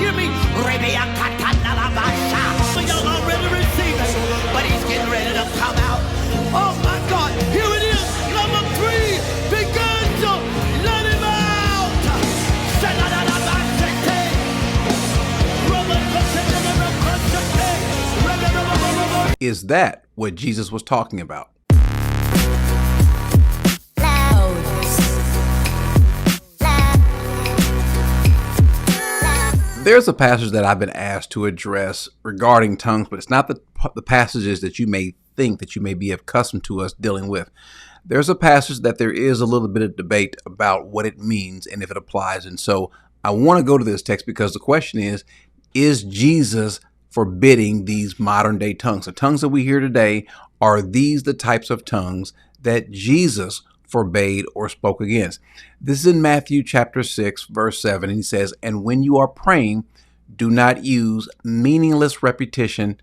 hear me? Some of y'all are ready to receive it, but he's getting ready to come out. Oh my God, here it is. Number 3, begin to let him out. Is that what Jesus was talking about? There's a passage that I've been asked to address regarding tongues, but it's not the passages that you may think that you may be accustomed to us dealing with. There's a passage that there is a little bit of debate about what it means and if it applies. And so I want to go to this text because the question is Jesus forbidding these modern day tongues? The tongues that we hear today, are these the types of tongues that Jesus forbade or spoke against? This is in Matthew chapter 6, verse 7. And he says, and when you are praying, do not use meaningless repetition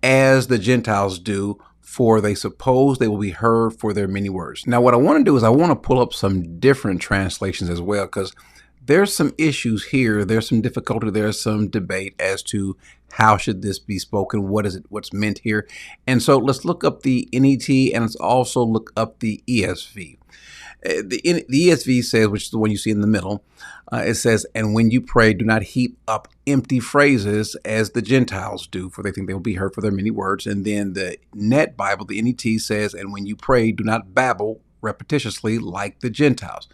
as the Gentiles do, for they suppose they will be heard for their many words. Now, what I want to do is I want to pull up some different translations as well, because there's some issues here. There's some difficulty. There's some debate as to how should this be spoken? What is it? What's meant here? And so let's look up the NET and let's also look up the ESV. The ESV says, which is the one you see in the middle, it says, and when you pray, do not heap up empty phrases as the Gentiles do, for they think they will be heard for their many words. And then the Net Bible, the NET says, and when you pray, do not babble repetitiously like the Gentiles.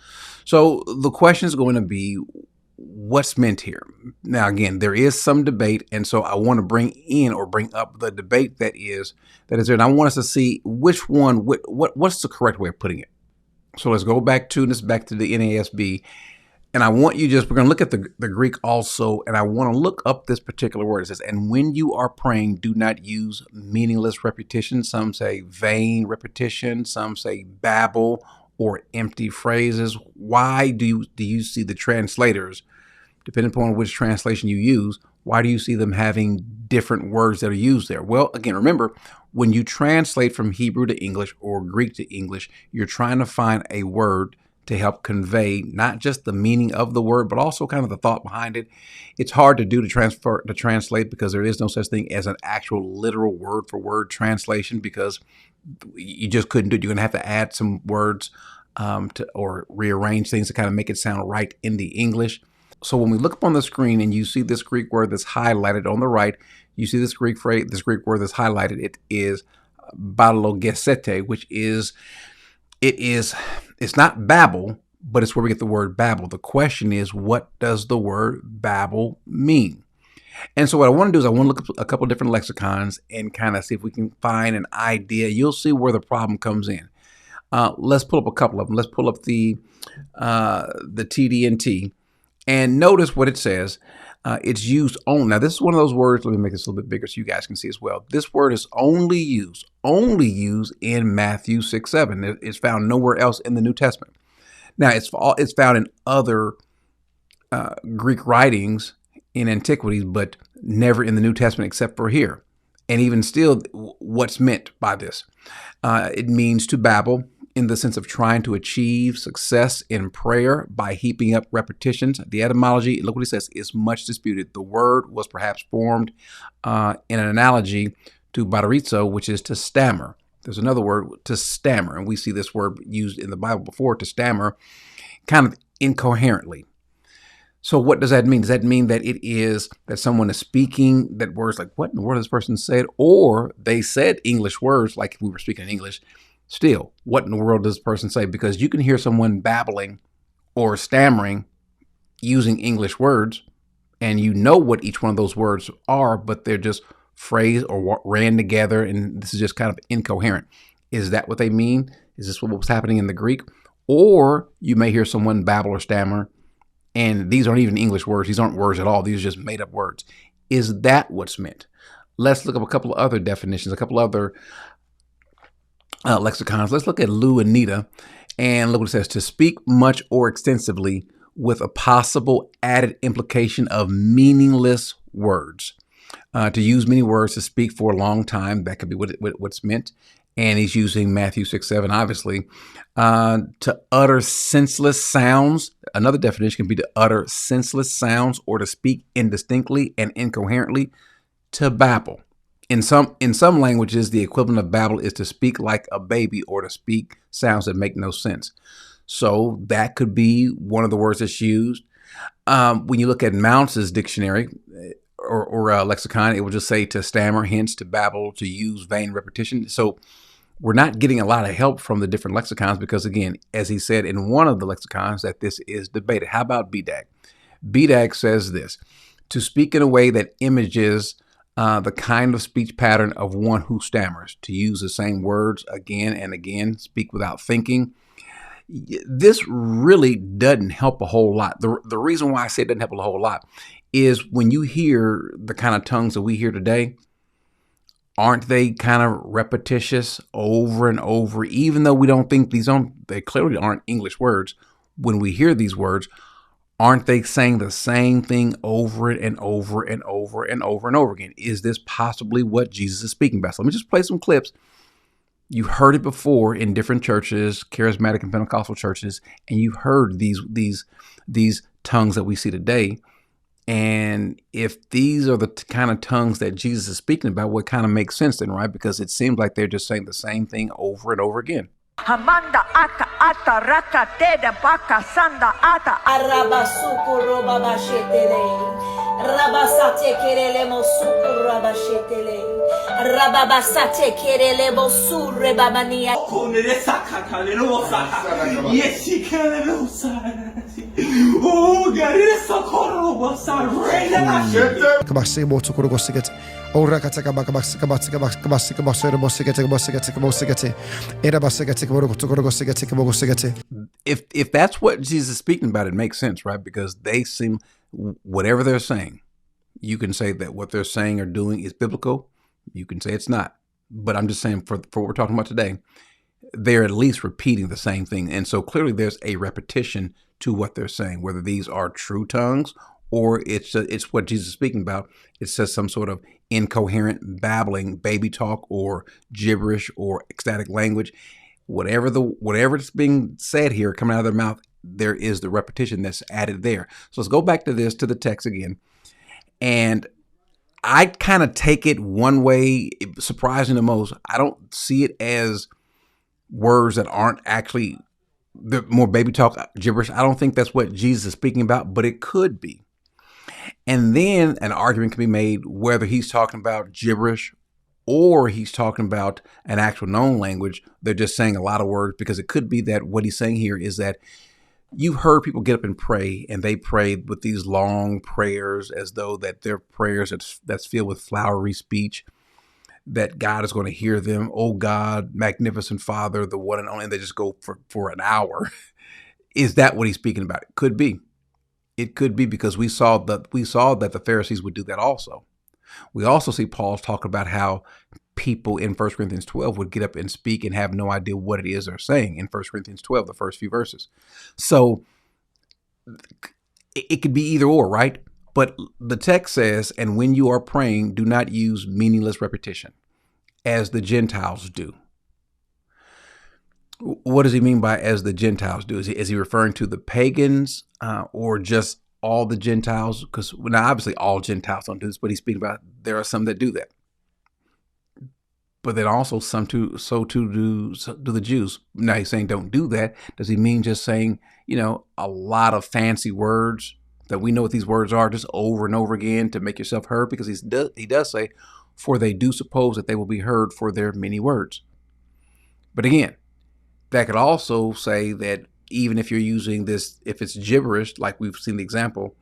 So the question is going to be, what's meant here? Now, again, there is some debate. And so I want to bring up the debate that is there. And I want us to see which one, what's the correct way of putting it. So let's go back to the NASB. And I want you we're going to look at the Greek also. And I want to look up this particular word. It says, and when you are praying, do not use meaningless repetition. Some say vain repetition. Some say babble or empty phrases. Why do you see the translators, depending upon which translation you use, why do you see them having different words that are used there? Well, again, remember, when you translate from Hebrew to English or Greek to English, you're trying to find a word to help convey not just the meaning of the word, but also kind of the thought behind it. It's hard to do to translate because there is no such thing as an actual literal word for word translation, because you just couldn't do it. You're going to have to add some words or rearrange things to kind of make it sound right in the English. So when we look up on the screen and you see this Greek word that's highlighted on the right, you see this Greek word that's highlighted. It is balogesete, which is, it's not babble, but it's where we get the word babble. The question is, what does the word babble mean? And so what I want to do is I want to look up a couple of different lexicons and kind of see if we can find an idea. You'll see where the problem comes in. Let's pull up a couple of them. Let's pull up the TD&T and notice what it says. It's used only. Now, this is one of those words. Let me make this a little bit bigger so you guys can see as well. This word is only used in Matthew 6:7. It's found nowhere else in the New Testament. Now, it's found in other Greek writings in antiquities, but never in the New Testament except for here. And even still, what's meant by this? It means to babble in the sense of trying to achieve success in prayer by heaping up repetitions. The etymology, look what he says, is much disputed. The word was perhaps formed in an analogy to batarizo, which is to stammer. There's another word, to stammer, and we see this word used in the Bible before, to stammer, kind of incoherently. So what does that mean? Does that mean that it is that someone is speaking that words like, what in the world this person said? Or they said English words like we were speaking English. Still, what in the world does this person say? Because you can hear someone babbling or stammering using English words, and you know what each one of those words are, but they're just phrased or ran together, and this is just kind of incoherent. Is that what they mean? Is this what was happening in the Greek? Or you may hear someone babble or stammer, and these aren't even English words. These aren't words at all. These are just made up words. Is that what's meant? Let's look up a couple of other definitions, a couple other lexicons. Let's look at Lou and Nita and look what it says: to speak much or extensively with a possible added implication of meaningless words. To use many words, to speak for a long time. That could be what's meant. And he's using Matthew 6:7, obviously, to utter senseless sounds. Another definition can be to utter senseless sounds or to speak indistinctly and incoherently, to babble. In some languages, the equivalent of babble is to speak like a baby or to speak sounds that make no sense. So that could be one of the words that's used. When you look at Mounce's dictionary or lexicon, it will just say to stammer, hence to babble, to use vain repetition. So we're not getting a lot of help from the different lexicons because, again, as he said in one of the lexicons, that this is debated. How about BDAG? BDAG says this: to speak in a way that images the kind of speech pattern of one who stammers, to use the same words again and again, speak without thinking. This really doesn't help a whole lot. The reason why I say it doesn't help a whole lot is when you hear the kind of tongues that we hear today, aren't they kind of repetitious over and over? Even though we don't think they clearly aren't English words. When we hear these words, aren't they saying the same thing over and over and over and over and over again? Is this possibly what Jesus is speaking about? So let me just play some clips. You've heard it before in different churches, charismatic and Pentecostal churches, and you've heard these tongues that we see today. And if these are the kind of tongues that Jesus is speaking about, what kind of makes sense then, right? Because it seems like they're just saying the same thing over and over again. Hamanda aka ata raka teda baka sanda ata arabasuku roba bashetele rabasate kerele mosuku rabashetele rababasate kerele mosure babania Konere sakatale no saka. Yesi kele no saka. Oh, gare sakoro basa rena. Kabasi moto kuro gosigete. Ora kataka bakabasi kabasi kabasere bosigete bosigete bosigete. Era basigete kuro gosigete bosigete. If that's what Jesus is speaking about, it makes sense, right? Because they seem, whatever they're saying, you can say that what they're saying or doing is biblical. You can say it's not. But I'm just saying for what we're talking about today, they're at least repeating the same thing. And so clearly there's a repetition to what they're saying, whether these are true tongues or it's what Jesus is speaking about. It says some sort of incoherent babbling, baby talk, or gibberish or ecstatic language. Whatever is being said here coming out of their mouth, there is the repetition that's added there. So let's go back to the text again. And I kind of take it one way, surprising the most. I don't see it as words that aren't actually the more baby talk, gibberish. I don't think that's what Jesus is speaking about, but it could be. And then an argument can be made whether he's talking about gibberish or he's talking about an actual known language. They're just saying a lot of words, because it could be that what he's saying here is that you've heard people get up and pray, and they pray with these long prayers as though that they're prayers that's filled with flowery speech, that God is going to hear them. Oh God, magnificent Father, the one and only, and they just go for an hour. Is that what he's speaking about? It could be. It could be, because we saw that the Pharisees would do that also. We also see Paul talk about how people in 1 Corinthians 12 would get up and speak and have no idea what it is they're saying in 1 Corinthians 12, the first few verses. So it could be either or, right? But the text says, and when you are praying, do not use meaningless repetition, as the Gentiles do. What does he mean by as the Gentiles do? Is he referring to the pagans or just all the Gentiles? Because now obviously all Gentiles don't do this, but he's speaking about there are some that do that. But then also do the Jews. Now he's saying don't do that. Does he mean just saying, a lot of fancy words that we know what these words are just over and over again to make yourself heard? Because he does say, for they do suppose that they will be heard for their many words. But again, that could also say that even if you're using this, if it's gibberish, like we've seen the example,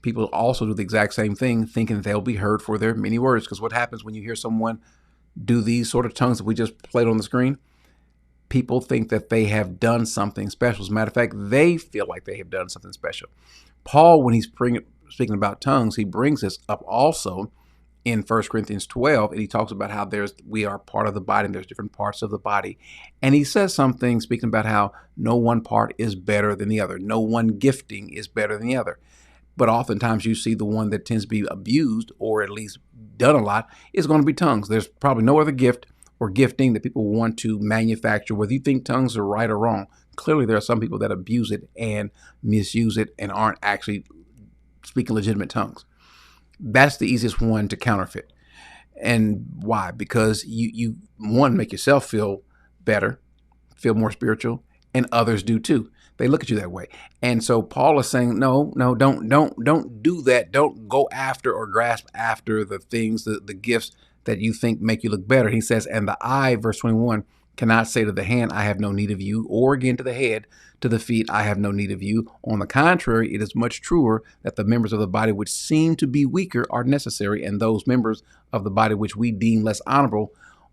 people also do the exact same thing, thinking they'll be heard for their many words. Because what happens when you hear someone do these sort of tongues that we just played on the screen? People think that they have done something special. As a matter of fact, they feel like they have done something special. Paul, when he's speaking about tongues, he brings this up also in 1 Corinthians 12, and he talks about how we are part of the body, and there's different parts of the body. And he says something speaking about how no one part is better than the other. No one gifting is better than the other. But oftentimes you see the one that tends to be abused, or at least done a lot, is going to be tongues. There's probably no other gift or gifting that people want to manufacture, whether you think tongues are right or wrong. Clearly, there are some people that abuse it and misuse it and aren't actually speaking legitimate tongues. That's the easiest one to counterfeit. And why? Because you one, make yourself feel better, feel more spiritual, and others do too. They look at you that way. And so Paul is saying, no, don't do that. Don't go after or grasp after the things, the gifts that you think make you look better. He says, and the eye, verse 21, cannot say to the hand, I have no need of you, or again to the head, to the feet, I have no need of you. On the contrary, it is much truer that the members of the body which seem to be weaker are necessary, and those members of the body which we deem less honorable,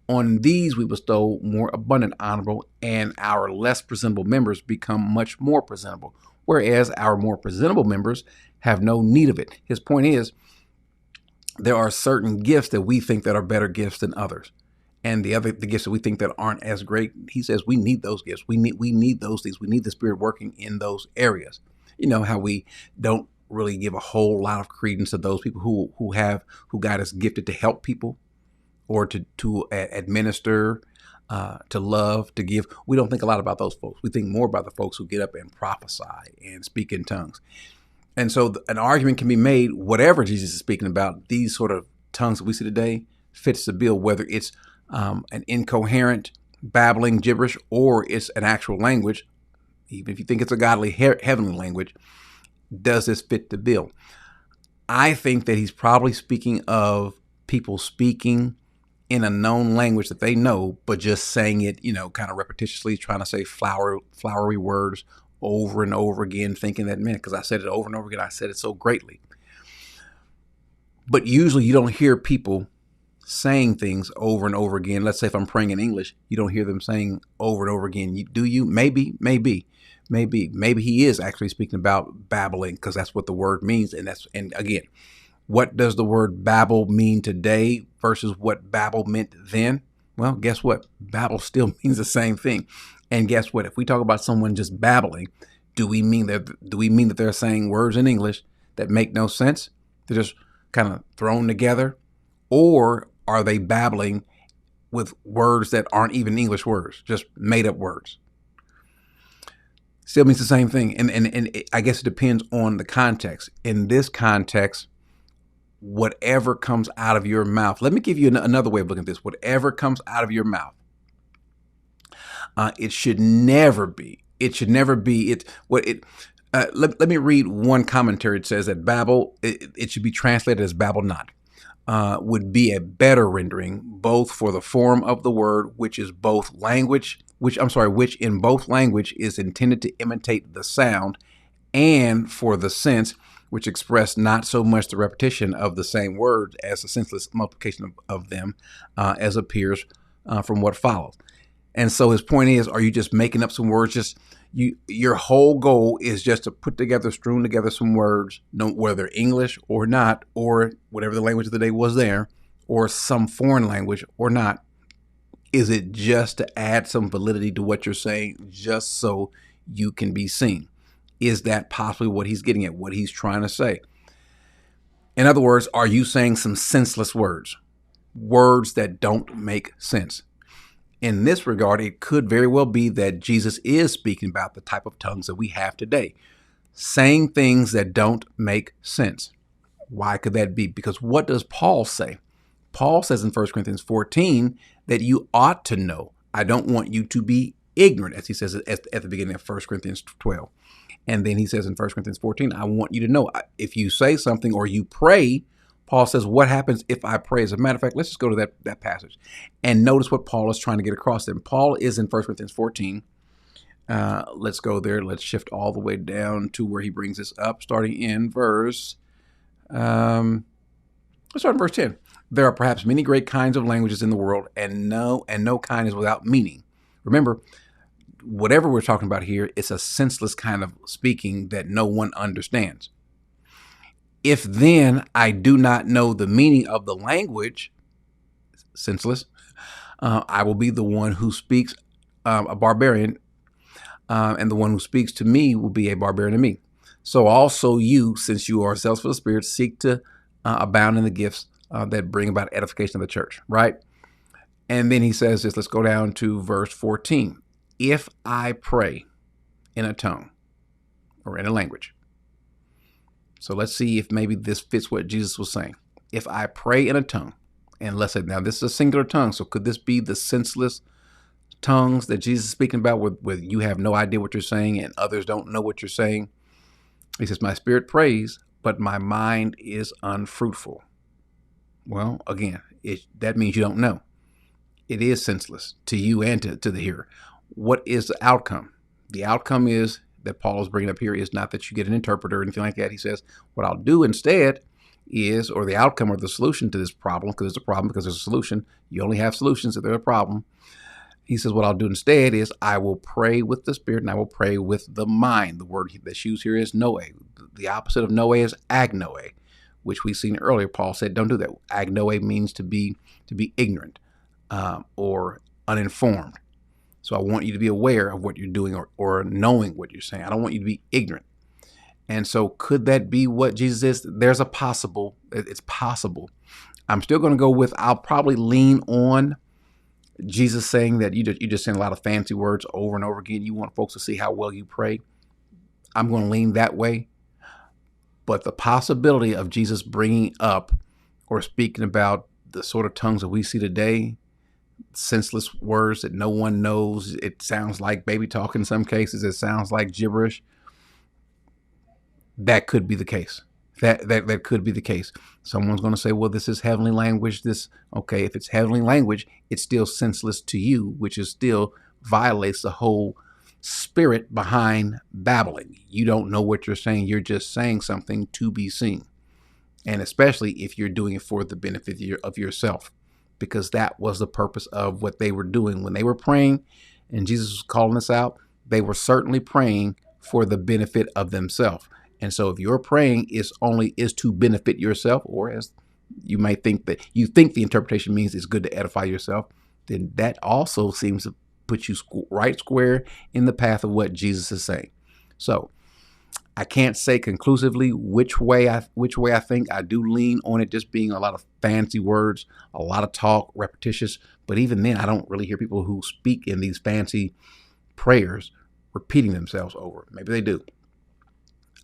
on these we bestow more abundant honorable, and our less presentable members become much more presentable, whereas our more presentable members have no need of it. His point is, there are certain gifts that we think that are better gifts than others. And the gifts that we think that aren't as great, he says we need those gifts. We need those things. We need the Spirit working in those areas. You know how we don't really give a whole lot of credence to those people who God has gifted to help people, or to administer, to love, to give. We don't think a lot about those folks. We think more about the folks who get up and prophesy and speak in tongues. And so an argument can be made, whatever Jesus is speaking about, these sort of tongues that we see today fits the bill, whether it's an incoherent, babbling gibberish, or it's an actual language. Even if you think it's a godly, heavenly language, does this fit the bill? I think that he's probably speaking of people speaking in a known language that they know, but just saying it, kind of repetitiously, trying to say flowery words over and over again, thinking that, man, because I said it over and over again, I said it so greatly. But usually you don't hear people saying things over and over again. Let's say if I'm praying in English, you don't hear them saying over and over again. Do you? Maybe he is actually speaking about babbling, because that's what the word means. And again, what does the word babble mean today versus what babble meant then? Well, guess what? Babble still means the same thing. And guess what? If we talk about someone just babbling, do we mean that they're saying words in English that make no sense? They're just kind of thrown together? Or are they babbling with words that aren't even English words, just made up words? Still means the same thing. And I guess it depends on the context. In this context, whatever comes out of your mouth, let me give you another way of looking at this. Whatever comes out of your mouth, it should never be. Let me read one commentary. It says that babble, it should be translated as babble not. Would be a better rendering, both for the form of the word, which in both language is intended to imitate the sound, and for the sense, which express not so much the repetition of the same words as the senseless multiplication of them, as appears from what follows. And so his point is, are you just making up some words? Your whole goal is just to strewn together some words, whether English or not, or whatever the language of the day was there, or some foreign language or not. Is it just to add some validity to what you're saying, just so you can be seen? Is that possibly what he's getting at, what he's trying to say? In other words, are you saying some senseless words that don't make sense? In this regard, it could very well be that Jesus is speaking about the type of tongues that we have today, saying things that don't make sense. Why could that be? Because what does Paul say? Paul says in 1 Corinthians 14 that you ought to know. I don't want you to be ignorant, as he says at the beginning of 1 Corinthians 12. And then he says in 1 Corinthians 14, I want you to know. If you say something or you pray, Paul says, what happens if I pray? As a matter of fact, let's just go to that passage and notice what Paul is trying to get across there. Paul is in 1 Corinthians 14. Let's go there. Let's shift all the way down to where he brings this up, starting in verse, let's start in verse 10. There are perhaps many great kinds of languages in the world, and no kind is without meaning. Remember, whatever we're talking about here, it's a senseless kind of speaking that no one understands. If then I do not know the meaning of the language, senseless, I will be the one who speaks a barbarian, and the one who speaks to me will be a barbarian to me. So also you, since you are zealous for the Spirit, seek to abound in the gifts that bring about edification of the church, right? And then he says this, let's go down to verse 14. If I pray in a tongue or in a language. So let's see if maybe this fits what Jesus was saying. If I pray in a tongue, and let's say, now this is a singular tongue, so could this be the senseless tongues that Jesus is speaking about where you have no idea what you're saying and others don't know what you're saying? He says, my spirit prays, but my mind is unfruitful. Well, again, that means you don't know. It is senseless to you and to the hearer. What is the outcome? The outcome is that Paul is bringing up here is not that you get an interpreter or anything like that. He says, what I'll do instead is, or the outcome or the solution to this problem, because it's a problem, because there's a solution. You only have solutions if there's a problem. He says, what I'll do instead is I will pray with the spirit and I will pray with the mind. The word that's used here is noe. The opposite of noe is agnoe, which we've seen earlier. Paul said, don't do that. Agnoe means to be ignorant or uninformed. So I want you to be aware of what you're doing or knowing what you're saying. I don't want you to be ignorant. And so could that be what Jesus is? There's it's possible. I'm still going to go with, I'll probably lean on Jesus saying that you're just saying a lot of fancy words over and over again. You want folks to see how well you pray. I'm going to lean that way. But the possibility of Jesus bringing up or speaking about the sort of tongues that we see today, senseless words that no one knows. It sounds like baby talk in some cases. It sounds like gibberish. That could be the case. That could be the case. Someone's going to say, well, this is heavenly language. Okay, if it's heavenly language, it's still senseless to you, which is still violates the whole spirit behind babbling. You don't know what you're saying. You're just saying something to be seen. And especially if you're doing it for the benefit of yourself, because that was the purpose of what they were doing when they were praying. And Jesus was calling us out. They were certainly praying for the benefit of themselves. And so if your praying is to benefit yourself, or as you might think that you think the interpretation means it's good to edify yourself, then that also seems to put you right square in the path of what Jesus is saying. So I can't say conclusively which way I think. I do lean on it just being a lot of fancy words, a lot of talk, repetitious. But even then, I don't really hear people who speak in these fancy prayers repeating themselves over. Maybe they do.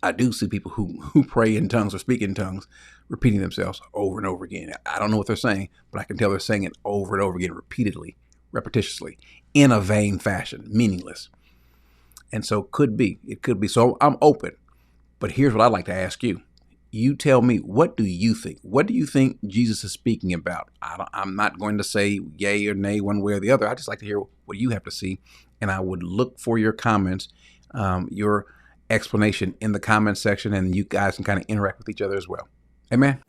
I do see people who pray in tongues or speak in tongues repeating themselves over and over again. I don't know what they're saying, but I can tell they're saying it over and over again, repeatedly, repetitiously, in a vain fashion, meaningless. And so it could be. So I'm open. But here's what I'd like to ask you. You tell me, what do you think? What do you think Jesus is speaking about? I'm not going to say yay or nay one way or the other. I just like to hear what you have to see. And I would look for your comments, your explanation in the comment section, and you guys can kind of interact with each other as well. Amen.